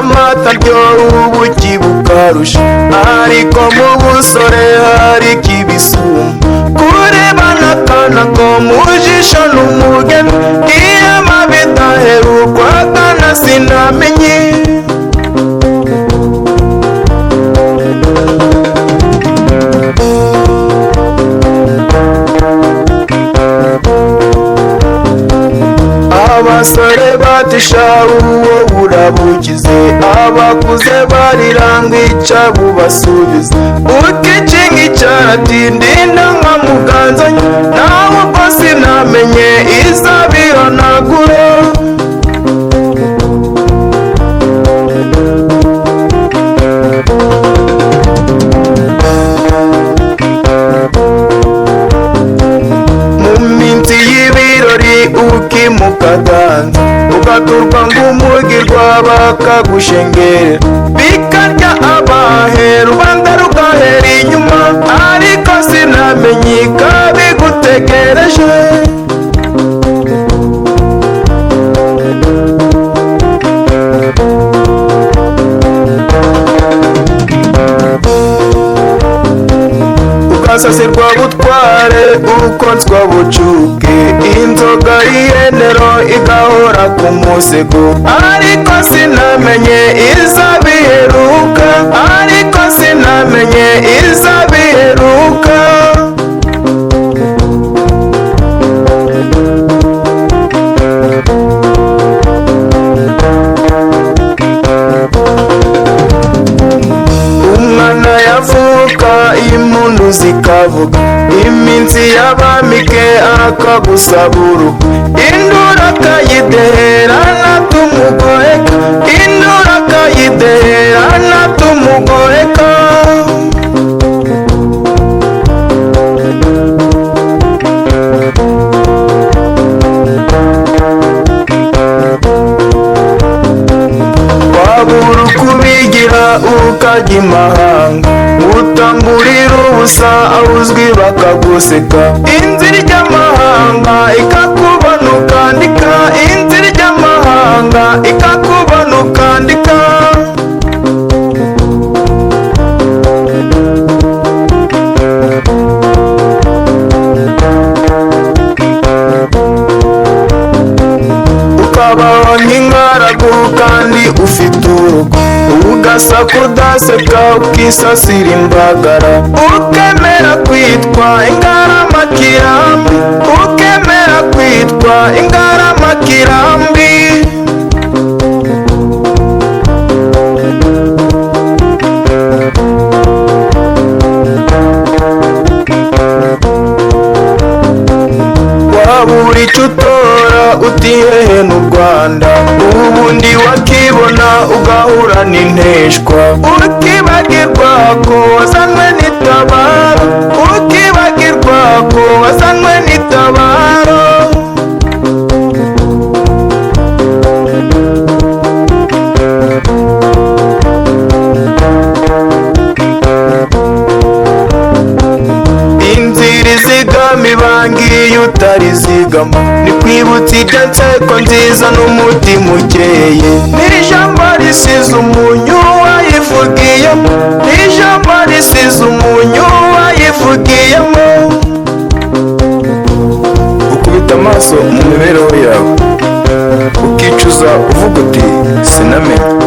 amata aryoha ubuki bukarusha, ariko mu busore hari kibisumba. Kurebana akana ko mu jisho n'umugeni, iyo amabi adaherukwa akana sinamenye. Abasore batisha uwo burabukize, abakuze bariranga ica bubasubiza. Ukicinga icaratindi ndanka muganzanya, nawe ubwo sinamenye izabihanagura. Ukimukaganza ugaturwa ng'umugirwa bakagushengera, bikarya abahe rubanda rugahera inyuma, ariko sinamenye ikabigutegereje. Ukasasirwa butware ukonswa bucuke, inzoga y'enero igahora ku musego, ariko sinamenye izabiheruka, ariko sinamenye izabiheruka. Umwana yavuka impundu zikavuga, iminsi y'abamike akagusaba urugo, induru akayidehera natumugoreka, induru akayidehera natumugoreka. Wabura ukubigira ukajya imahanga, utamburira ubusa awuzwi bakaguseka. Inzira ry'amahanga ikakubona ukandika, inzira ry'amahanga ikakubona ukandika. Ukabaho nk'ingaragu kandi ufite urugo, ugasa kudaseka ukisasira imbagara, ukemera kwitwa ingaramakirambi, ukemera kwitwa ingaramakirambi. Wabura icyo utora utihehe n'u Rwanda, ubundi wakibona ugahura n'inteshwa, ukibagirwa ko wazanywe n'itabaro, ukibagirwa ko wazanywe n'itabaro. Inzira izigama ibangiye utarizigama, ni kwibutsa ibyo nseko nziza n'umutima ukeye. N'ijambo risize umunyu wayivugiyemo, n'ijambo risize umunyu wayivugiyemo. Ukubita amaso mu mibereho yawe ukicuza uvuga uti sinamenye.